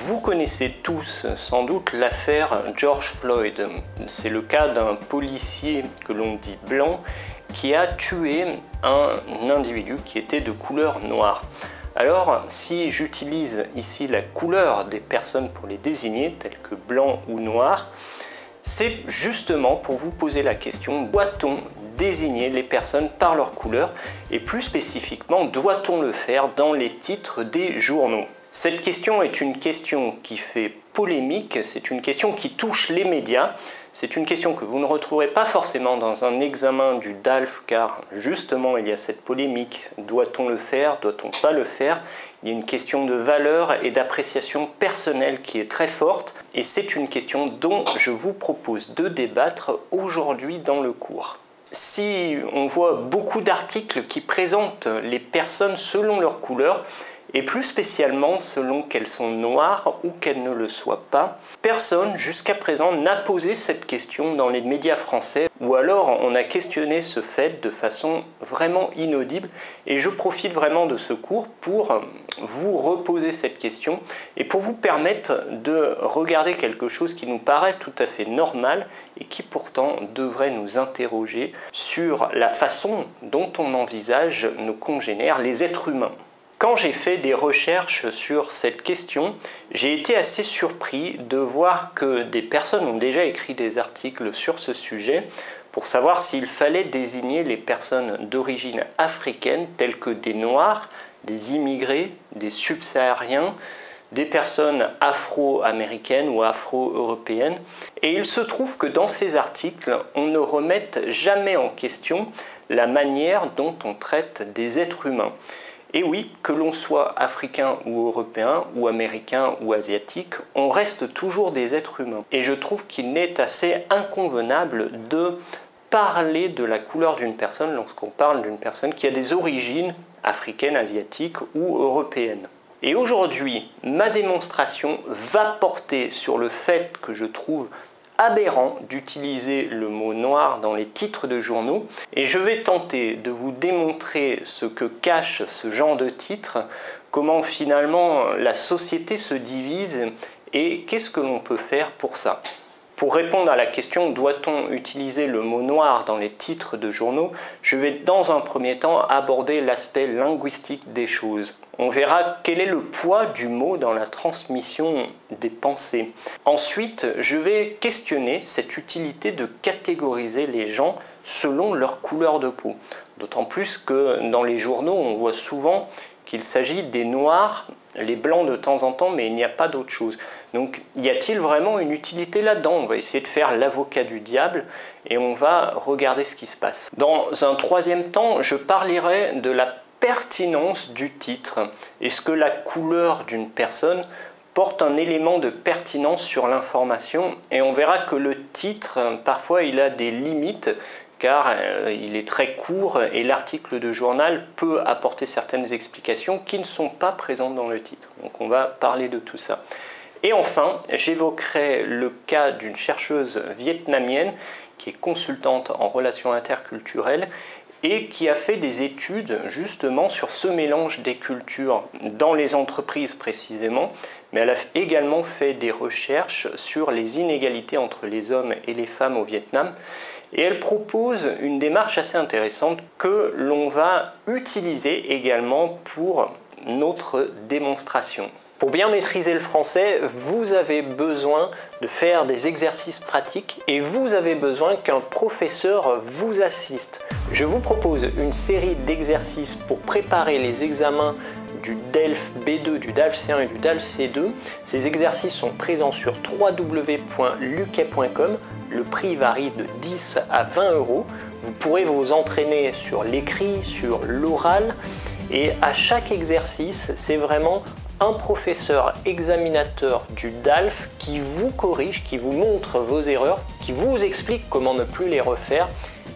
Vous connaissez tous sans doute l'affaire George Floyd. C'est le cas d'un policier que l'on dit blanc qui a tué un individu qui était de couleur noire. Alors, si j'utilise ici la couleur des personnes pour les désigner, telles que blanc ou noir, c'est justement pour vous poser la question, doit-on désigner les personnes par leur couleur et plus spécifiquement, doit-on le faire dans les titres des journaux? Cette question est une question qui fait polémique, c'est une question qui touche les médias, c'est une question que vous ne retrouverez pas forcément dans un examen du DALF car justement il y a cette polémique, doit-on le faire, doit-on pas le faire? Il y a une question de valeur et d'appréciation personnelle qui est très forte et c'est une question dont je vous propose de débattre aujourd'hui dans le cours. Si on voit beaucoup d'articles qui présentent les personnes selon leur couleur, et plus spécialement selon qu'elles sont noires ou qu'elles ne le soient pas, personne jusqu'à présent n'a posé cette question dans les médias français, ou alors on a questionné ce fait de façon vraiment inaudible, et je profite vraiment de ce cours pour vous reposer cette question et pour vous permettre de regarder quelque chose qui nous paraît tout à fait normal et qui pourtant devrait nous interroger sur la façon dont on envisage nos congénères, les êtres humains. Quand j'ai fait des recherches sur cette question, j'ai été assez surpris de voir que des personnes ont déjà écrit des articles sur ce sujet pour savoir s'il fallait désigner les personnes d'origine africaine telles que des Noirs, des immigrés, des subsahariens, des personnes afro-américaines ou afro-européennes. Et il se trouve que dans ces articles, on ne remette jamais en question la manière dont on traite des êtres humains. Et oui, que l'on soit africain ou européen, ou américain ou asiatique, on reste toujours des êtres humains. Et je trouve qu'il n'est assez inconvenable de parler de la couleur d'une personne lorsqu'on parle d'une personne qui a des origines africaines, asiatiques ou européennes. Et aujourd'hui, ma démonstration va porter sur le fait que je trouve aberrant d'utiliser le mot noir dans les titres de journaux et je vais tenter de vous démontrer ce que cache ce genre de titre, comment finalement la société se divise et qu'est-ce que l'on peut faire pour ça. Pour répondre à la question doit-on utiliser le mot noir dans les titres de journaux, je vais dans un premier temps aborder l'aspect linguistique des choses. On verra quel est le poids du mot dans la transmission des pensées. Ensuite, je vais questionner cette utilité de catégoriser les gens selon leur couleur de peau. D'autant plus que dans les journaux, on voit souvent qu'il s'agit des noirs, les blancs de temps en temps, mais il n'y a pas d'autre chose. Donc, y a-t-il vraiment une utilité là-dedans? On va essayer de faire l'avocat du diable et on va regarder ce qui se passe. Dans un troisième temps, je parlerai de la pertinence du titre. Est-ce que la couleur d'une personne porte un élément de pertinence sur l'information? Et on verra que le titre, parfois, il a des limites car il est très court et l'article de journal peut apporter certaines explications qui ne sont pas présentes dans le titre. Donc on va parler de tout ça. Et enfin, j'évoquerai le cas d'une chercheuse vietnamienne qui est consultante en relations interculturelles et qui a fait des études justement sur ce mélange des cultures dans les entreprises précisément, mais elle a également fait des recherches sur les inégalités entre les hommes et les femmes au Vietnam. Et elle propose une démarche assez intéressante que l'on va utiliser également pour notre démonstration. Pour bien maîtriser le français, vous avez besoin de faire des exercices pratiques et vous avez besoin qu'un professeur vous assiste. Je vous propose une série d'exercices pour préparer les examens du DELF B2, du DALF C1 et du DALF C2. Ces exercices sont présents sur www.luquet.com. Le prix varie de 10 à 20 €. Vous pourrez vous entraîner sur l'écrit, sur l'oral. Et à chaque exercice, c'est vraiment un professeur examinateur du DALF qui vous corrige, qui vous montre vos erreurs, qui vous explique comment ne plus les refaire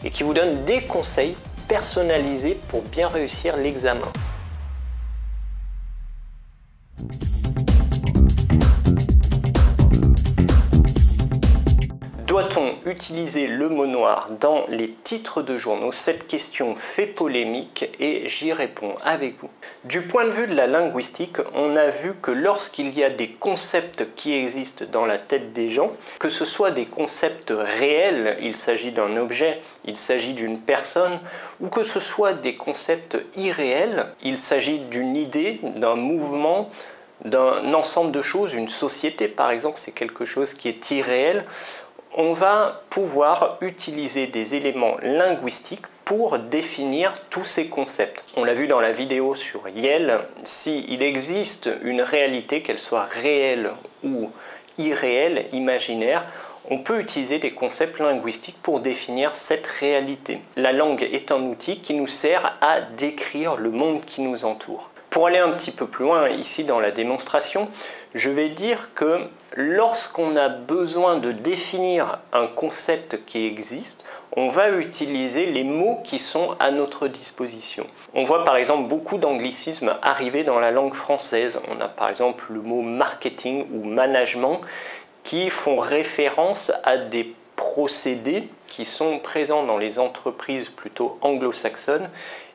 et qui vous donne des conseils personnalisés pour bien réussir l'examen. Doit-on utiliser le mot noir dans les titres de journaux? Cette question fait polémique et j'y réponds avec vous. Du point de vue de la linguistique, on a vu que lorsqu'il y a des concepts qui existent dans la tête des gens, que ce soit des concepts réels, il s'agit d'un objet, il s'agit d'une personne, ou que ce soit des concepts irréels, il s'agit d'une idée, d'un mouvement, d'un ensemble de choses, une société par exemple, c'est quelque chose qui est irréel, on va pouvoir utiliser des éléments linguistiques pour définir tous ces concepts. On l'a vu dans la vidéo sur Yale, s'il existe une réalité, qu'elle soit réelle ou irréelle, imaginaire, on peut utiliser des concepts linguistiques pour définir cette réalité. La langue est un outil qui nous sert à décrire le monde qui nous entoure. Pour aller un petit peu plus loin ici dans la démonstration, je vais dire que lorsqu'on a besoin de définir un concept qui existe, on va utiliser les mots qui sont à notre disposition. On voit par exemple beaucoup d'anglicismes arriver dans la langue française. On a par exemple le mot marketing ou management qui font référence à des procédés qui sont présents dans les entreprises plutôt anglo-saxonnes.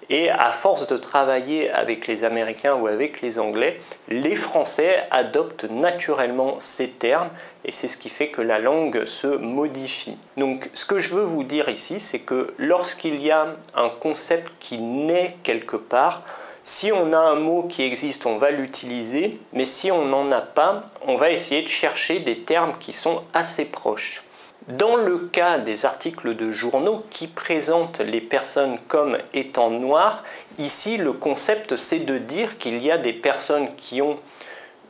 Et à force de travailler avec les Américains ou avec les Anglais, les Français adoptent naturellement ces termes et c'est ce qui fait que la langue se modifie. Donc ce que je veux vous dire ici, c'est que lorsqu'il y a un concept qui naît quelque part, si on a un mot qui existe, on va l'utiliser, mais si on n'en a pas, on va essayer de chercher des termes qui sont assez proches. Dans le cas des articles de journaux qui présentent les personnes comme étant noires, ici le concept c'est de dire qu'il y a des personnes qui ont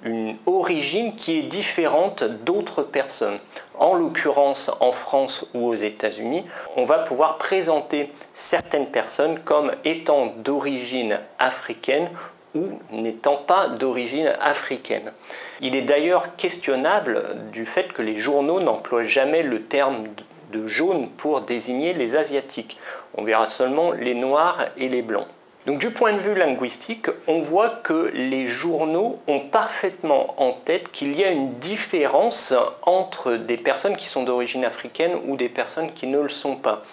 une origine qui est différente d'autres personnes. En l'occurrence en France ou aux États-Unis, on va pouvoir présenter certaines personnes comme étant d'origine africaine ou n'étant pas d'origine africaine. Il est d'ailleurs questionnable du fait que les journaux n'emploient jamais le terme de jaune pour désigner les asiatiques. On verra seulement les noirs et les blancs. Donc du point de vue linguistique, on voit que les journaux ont parfaitement en tête qu'il y a une différence entre des personnes qui sont d'origine africaine ou des personnes qui ne le sont pas.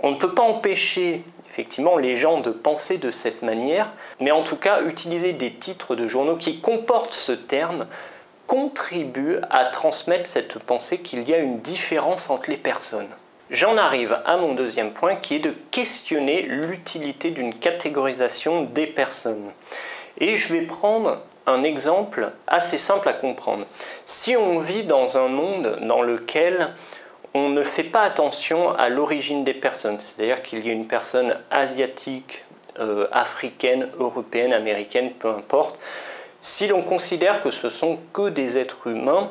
On ne peut pas empêcher effectivement les gens de penser de cette manière, mais en tout cas utiliser des titres de journaux qui comportent ce terme contribue à transmettre cette pensée qu'il y a une différence entre les personnes. J'en arrive à mon deuxième point qui est de questionner l'utilité d'une catégorisation des personnes. Et je vais prendre un exemple assez simple à comprendre. Si on vit dans un monde dans lequel on ne fait pas attention à l'origine des personnes, c'est-à-dire qu'il y a une personne asiatique, africaine, européenne, américaine, peu importe, si l'on considère que ce sont que des êtres humains,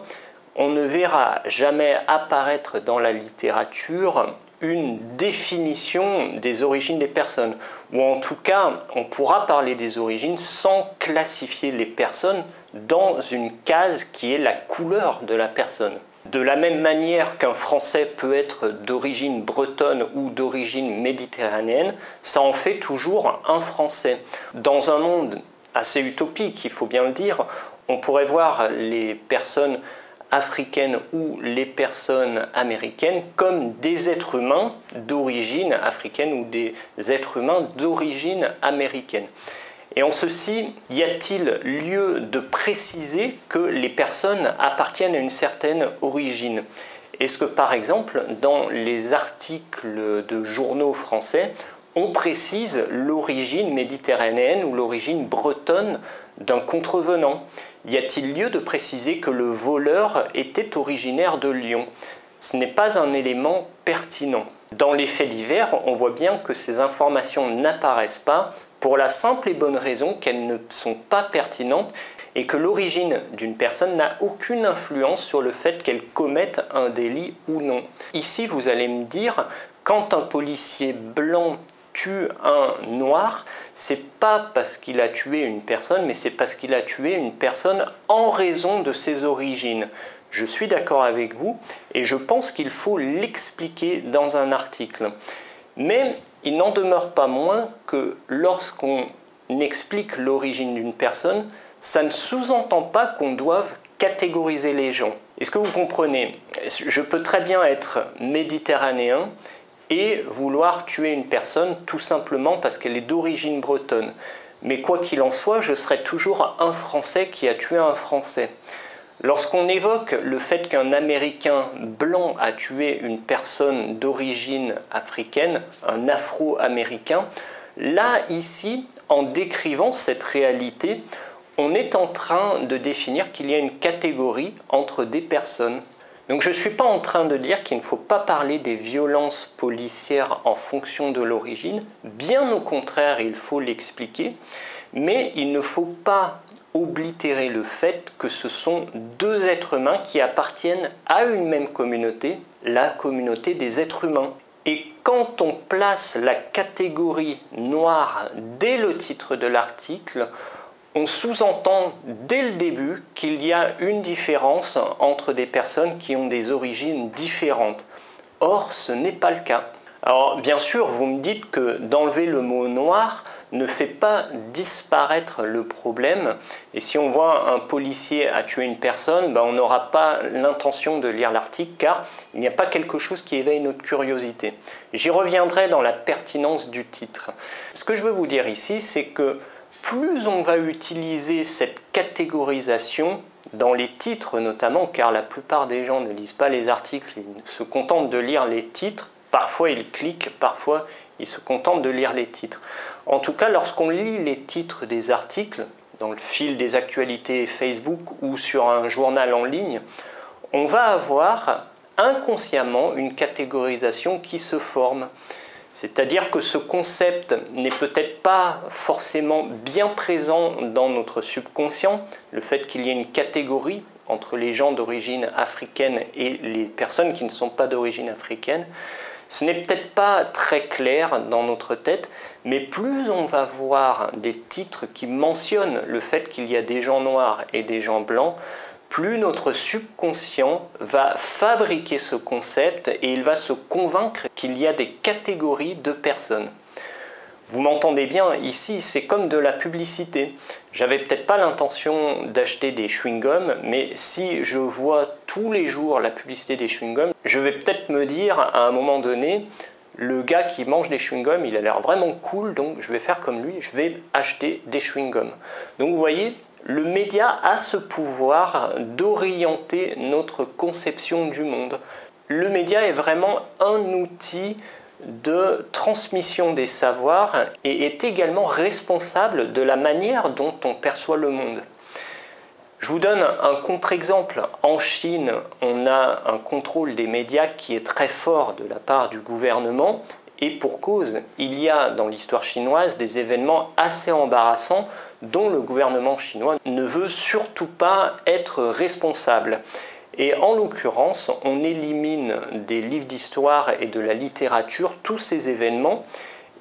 on ne verra jamais apparaître dans la littérature une définition des origines des personnes. Ou en tout cas, on pourra parler des origines sans classifier les personnes dans une case qui est la couleur de la personne. De la même manière qu'un Français peut être d'origine bretonne ou d'origine méditerranéenne, ça en fait toujours un Français. Dans un monde assez utopique, il faut bien le dire, on pourrait voir les personnes africaines ou les personnes américaines comme des êtres humains d'origine africaine ou des êtres humains d'origine américaine. Et en ceci, y a-t-il lieu de préciser que les personnes appartiennent à une certaine origine? Est-ce que par exemple, dans les articles de journaux français, on précise l'origine méditerranéenne ou l'origine bretonne d'un contrevenant? Y a-t-il lieu de préciser que le voleur était originaire de Lyon? Ce n'est pas un élément pertinent. Dans les faits divers, on voit bien que ces informations n'apparaissent pas pour la simple et bonne raison qu'elles ne sont pas pertinentes et que l'origine d'une personne n'a aucune influence sur le fait qu'elle commette un délit ou non. Ici, vous allez me dire, quand un policier blanc tue un noir, c'est pas parce qu'il a tué une personne, mais c'est parce qu'il a tué une personne en raison de ses origines. Je suis d'accord avec vous et je pense qu'il faut l'expliquer dans un article. Mais il n'en demeure pas moins que lorsqu'on explique l'origine d'une personne, ça ne sous-entend pas qu'on doive catégoriser les gens. Est-ce que vous comprenez? Je peux très bien être méditerranéen et vouloir tuer une personne tout simplement parce qu'elle est d'origine bretonne. Mais quoi qu'il en soit, je serai toujours un Français qui a tué un Français. Lorsqu'on évoque le fait qu'un Américain blanc a tué une personne d'origine africaine, un Afro-Américain, là, ici, en décrivant cette réalité, on est en train de définir qu'il y a une catégorie entre des personnes. Donc je ne suis pas en train de dire qu'il ne faut pas parler des violences policières en fonction de l'origine, bien au contraire, il faut l'expliquer, mais il ne faut pas oblitérer le fait que ce sont deux êtres humains qui appartiennent à une même communauté, la communauté des êtres humains. Et quand on place la catégorie noire dès le titre de l'article, on sous-entend dès le début qu'il y a une différence entre des personnes qui ont des origines différentes. Or, ce n'est pas le cas. Alors, bien sûr, vous me dites que d'enlever le mot noir ne fait pas disparaître le problème. Et si on voit un policier a tué une personne, on n'aura pas l'intention de lire l'article car il n'y a pas quelque chose qui éveille notre curiosité. J'y reviendrai dans la pertinence du titre. Ce que je veux vous dire ici, c'est que plus on va utiliser cette catégorisation, dans les titres notamment, car la plupart des gens ne lisent pas les articles, ils se contentent de lire les titres, parfois ils cliquent, parfois ils se contentent de lire les titres. En tout cas, lorsqu'on lit les titres des articles, dans le fil des actualités Facebook ou sur un journal en ligne, on va avoir inconsciemment une catégorisation qui se forme. C'est-à-dire que ce concept n'est peut-être pas forcément bien présent dans notre subconscient, le fait qu'il y ait une catégorie entre les gens d'origine africaine et les personnes qui ne sont pas d'origine africaine. Ce n'est peut-être pas très clair dans notre tête, mais plus on va voir des titres qui mentionnent le fait qu'il y a des gens noirs et des gens blancs, plus notre subconscient va fabriquer ce concept et il va se convaincre qu'il y a des catégories de personnes. Vous m'entendez bien, ici c'est comme de la publicité. J'avais peut-être pas l'intention d'acheter des chewing-gums, mais si je vois tous les jours la publicité des chewing-gums, je vais peut-être me dire à un moment donné, le gars qui mange des chewing-gums, il a l'air vraiment cool, donc je vais faire comme lui, je vais acheter des chewing-gums. Donc vous voyez, le média a ce pouvoir d'orienter notre conception du monde. Le média est vraiment un outil de transmission des savoirs et est également responsable de la manière dont on perçoit le monde. Je vous donne un contre-exemple. En Chine, on a un contrôle des médias qui est très fort de la part du gouvernement et pour cause, il y a dans l'histoire chinoise des événements assez embarrassants dont le gouvernement chinois ne veut surtout pas être responsable. Et en l'occurrence, on élimine des livres d'histoire et de la littérature tous ces événements,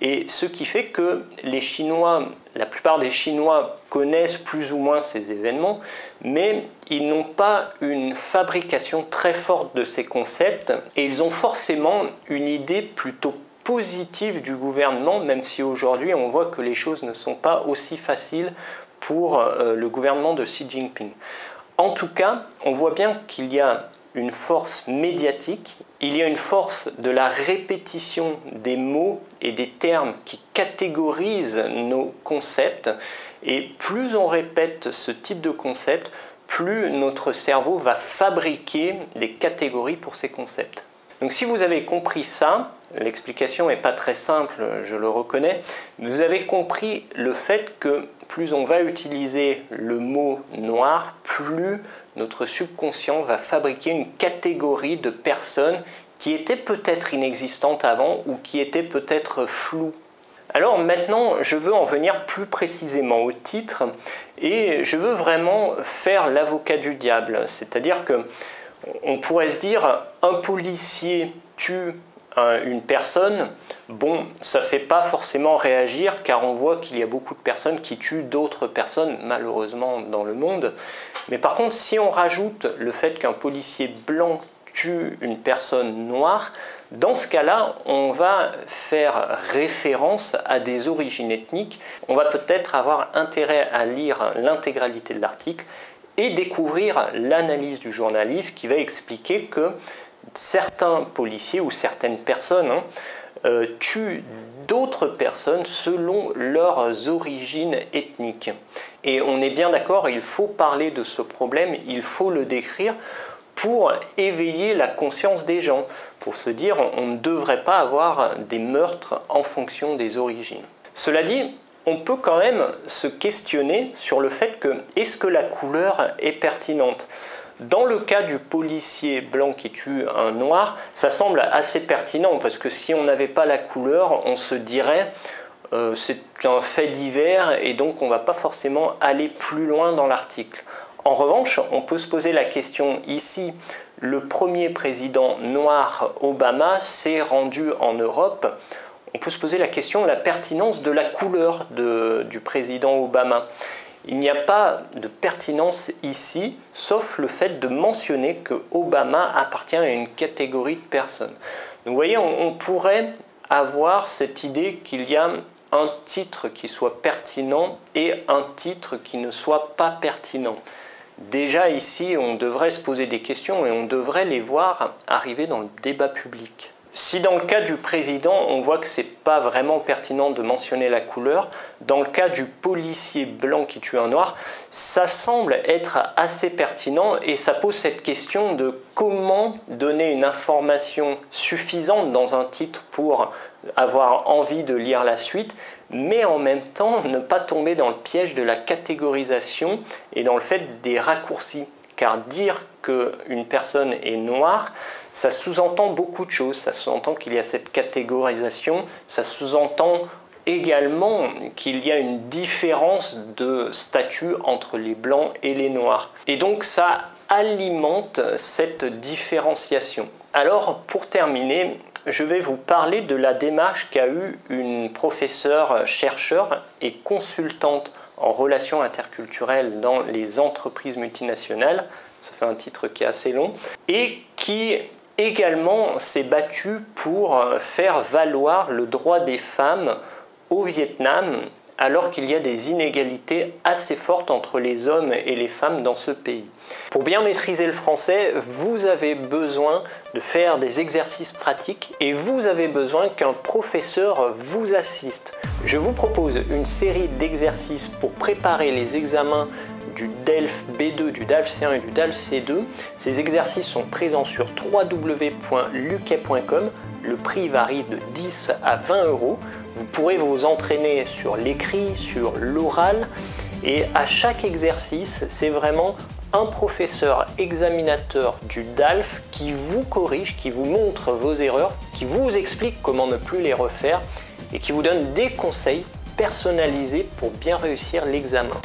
et ce qui fait que les Chinois, la plupart des Chinois connaissent plus ou moins ces événements, mais ils n'ont pas une fabrication très forte de ces concepts, et ils ont forcément une idée plutôt positive du gouvernement, même si aujourd'hui on voit que les choses ne sont pas aussi faciles pour le gouvernement de Xi Jinping. En tout cas, on voit bien qu'il y a une force médiatique, il y a une force de la répétition des mots et des termes qui catégorisent nos concepts, et plus on répète ce type de concept, plus notre cerveau va fabriquer des catégories pour ces concepts. Donc si vous avez compris ça, l'explication n'est pas très simple, je le reconnais, mais vous avez compris le fait que plus on va utiliser le mot noir, plus notre subconscient va fabriquer une catégorie de personnes qui étaient peut-être inexistantes avant ou qui étaient peut-être floues. Alors maintenant, je veux en venir plus précisément au titre et je veux vraiment faire l'avocat du diable, c'est-à-dire que on pourrait se dire, un policier tue une personne, bon, ça ne fait pas forcément réagir car on voit qu'il y a beaucoup de personnes qui tuent d'autres personnes, malheureusement, dans le monde. Mais par contre, si on rajoute le fait qu'un policier blanc tue une personne noire, dans ce cas-là, on va faire référence à des origines ethniques. On va peut-être avoir intérêt à lire l'intégralité de l'article et découvrir l'analyse du journaliste qui va expliquer que certains policiers ou certaines personnes tuent d'autres personnes selon leurs origines ethniques. Et on est bien d'accord, il faut parler de ce problème, il faut le décrire pour éveiller la conscience des gens, pour se dire on ne devrait pas avoir des meurtres en fonction des origines. Cela dit, on peut quand même se questionner sur le fait que est-ce que la couleur est pertinente ? Dans le cas du policier blanc qui tue un noir, ça semble assez pertinent parce que si on n'avait pas la couleur, on se dirait c'est un fait divers et donc on ne va pas forcément aller plus loin dans l'article. En revanche, on peut se poser la question ici, le premier président noir Obama s'est rendu en Europe. On peut se poser la question de la pertinence de la couleur du président Obama. Il n'y a pas de pertinence ici, sauf le fait de mentionner que Obama appartient à une catégorie de personnes. Donc vous voyez, on pourrait avoir cette idée qu'il y a un titre qui soit pertinent et un titre qui ne soit pas pertinent. Déjà ici, on devrait se poser des questions et on devrait les voir arriver dans le débat public. Si dans le cas du président, on voit que ce n'est pas vraiment pertinent de mentionner la couleur, dans le cas du policier blanc qui tue un noir, ça semble être assez pertinent et ça pose cette question de comment donner une information suffisante dans un titre pour avoir envie de lire la suite, mais en même temps ne pas tomber dans le piège de la catégorisation et dans le fait des raccourcis. Car dire qu'une personne est noire, ça sous-entend beaucoup de choses. Ça sous-entend qu'il y a cette catégorisation, ça sous-entend également qu'il y a une différence de statut entre les blancs et les noirs. Et donc ça alimente cette différenciation. Alors pour terminer, je vais vous parler de la démarche qu'a eue une professeure chercheur et consultante en relations interculturelles dans les entreprises multinationales, ça fait un titre qui est assez long, et qui également s'est battue pour faire valoir le droit des femmes au Vietnam, alors qu'il y a des inégalités assez fortes entre les hommes et les femmes dans ce pays. Pour bien maîtriser le français, vous avez besoin de faire des exercices pratiques et vous avez besoin qu'un professeur vous assiste. Je vous propose une série d'exercices pour préparer les examens du DELF B2, du DALF C1 et du DALF C2. Ces exercices sont présents sur www.luquet.com. Le prix varie de 10 à 20 €. Vous pourrez vous entraîner sur l'écrit, sur l'oral. Et à chaque exercice, c'est vraiment un professeur examinateur du DALF qui vous corrige, qui vous montre vos erreurs, qui vous explique comment ne plus les refaire et qui vous donne des conseils personnalisés pour bien réussir l'examen.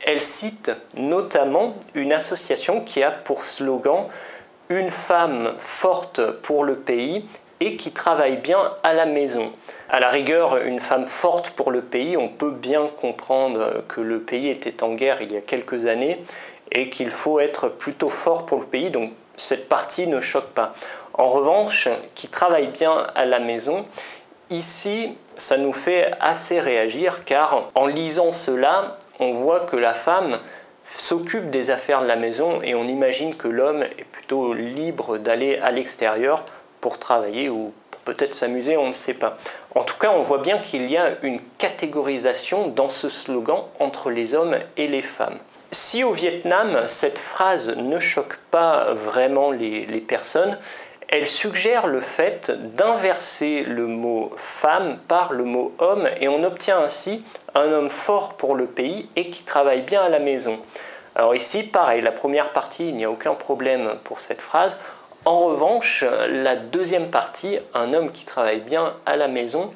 Elle cite notamment une association qui a pour slogan « Une femme forte pour le pays » et qui travaille bien à la maison. À la rigueur, une femme forte pour le pays, on peut bien comprendre que le pays était en guerre il y a quelques années et qu'il faut être plutôt fort pour le pays, donc cette partie ne choque pas. En revanche, qui travaille bien à la maison, ici, ça nous fait assez réagir car en lisant cela, on voit que la femme s'occupe des affaires de la maison et on imagine que l'homme est plutôt libre d'aller à l'extérieur pour travailler ou pour peut-être s'amuser, on ne sait pas. En tout cas, on voit bien qu'il y a une catégorisation dans ce slogan entre les hommes et les femmes. Si au Vietnam, cette phrase ne choque pas vraiment les personnes, elle suggère le fait d'inverser le mot femme par le mot homme et on obtient ainsi un homme fort pour le pays et qui travaille bien à la maison. Alors ici, pareil, la première partie, il n'y a aucun problème pour cette phrase. En revanche, la deuxième partie, un homme qui travaille bien à la maison,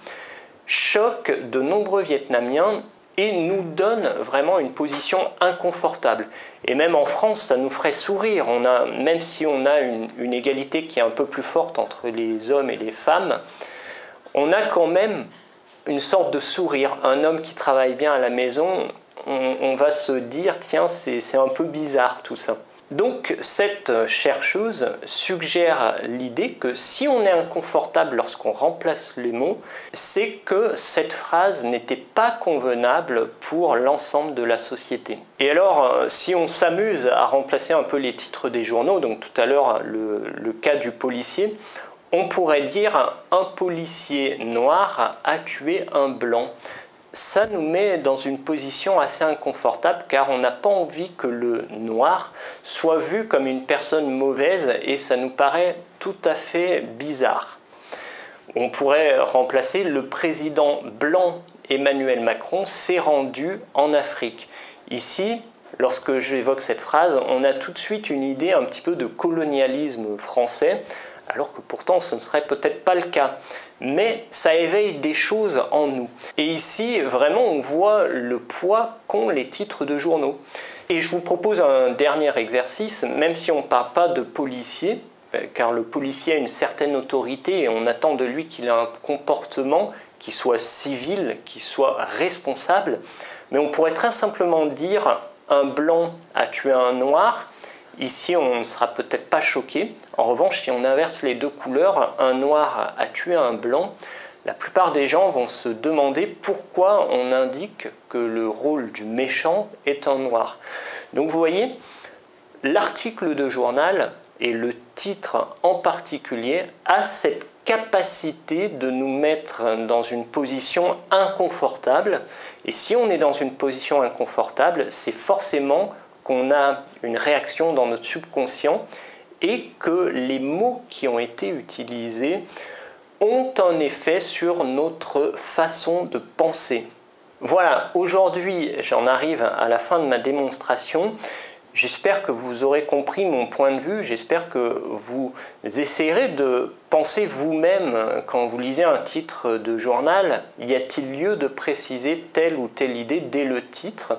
choque de nombreux Vietnamiens et nous donne vraiment une position inconfortable. Et même en France, ça nous ferait sourire. Même si on a une égalité qui est un peu plus forte entre les hommes et les femmes, on a quand même une sorte de sourire. Un homme qui travaille bien à la maison, on va se dire, tiens, c'est un peu bizarre tout ça. Donc cette chercheuse suggère l'idée que si on est inconfortable lorsqu'on remplace les mots, c'est que cette phrase n'était pas convenable pour l'ensemble de la société. Et alors, si on s'amuse à remplacer un peu les titres des journaux, donc tout à l'heure le cas du policier, on pourrait dire « Un policier noir a tué un blanc ». Ça nous met dans une position assez inconfortable car on n'a pas envie que le noir soit vu comme une personne mauvaise et ça nous paraît tout à fait bizarre. On pourrait remplacer « Le président blanc Emmanuel Macron s'est rendu en Afrique ». Ici, lorsque j'évoque cette phrase, on a tout de suite une idée un petit peu de colonialisme français, alors que pourtant ce ne serait peut-être pas le cas. Mais ça éveille des choses en nous. Et ici, vraiment, on voit le poids qu'ont les titres de journaux. Et je vous propose un dernier exercice, même si on ne parle pas de policier, car le policier a une certaine autorité et on attend de lui qu'il ait un comportement qui soit civil, qui soit responsable. Mais on pourrait très simplement dire « un blanc a tué un noir ». Ici, on ne sera peut-être pas choqué. En revanche, si on inverse les deux couleurs, un noir a tué un blanc, la plupart des gens vont se demander pourquoi on indique que le rôle du méchant est un noir. Donc vous voyez, l'article de journal et le titre en particulier a cette capacité de nous mettre dans une position inconfortable. Et si on est dans une position inconfortable, c'est forcément qu'on a une réaction dans notre subconscient et que les mots qui ont été utilisés ont un effet sur notre façon de penser. Voilà, aujourd'hui j'en arrive à la fin de ma démonstration. J'espère que vous aurez compris mon point de vue, j'espère que vous essayerez de penser vous-même quand vous lisez un titre de journal, y a-t-il lieu de préciser telle ou telle idée dès le titre ?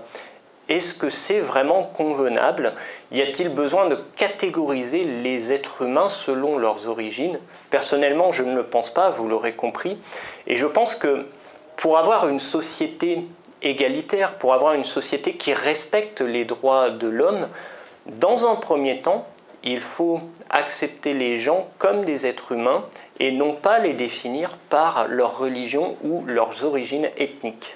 Est-ce que c'est vraiment convenable? Y a-t-il besoin de catégoriser les êtres humains selon leurs origines? Personnellement, je ne le pense pas, vous l'aurez compris. Et je pense que pour avoir une société égalitaire, pour avoir une société qui respecte les droits de l'homme, dans un premier temps, il faut accepter les gens comme des êtres humains et non pas les définir par leur religion ou leurs origines ethniques.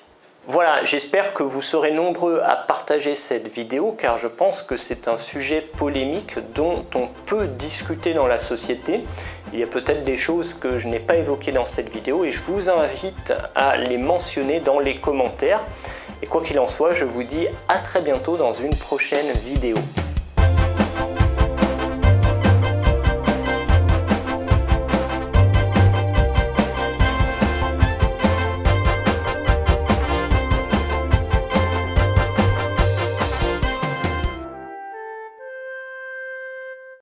Voilà, j'espère que vous serez nombreux à partager cette vidéo car je pense que c'est un sujet polémique dont on peut discuter dans la société. Il y a peut-être des choses que je n'ai pas évoquées dans cette vidéo et je vous invite à les mentionner dans les commentaires. Et quoi qu'il en soit, je vous dis à très bientôt dans une prochaine vidéo.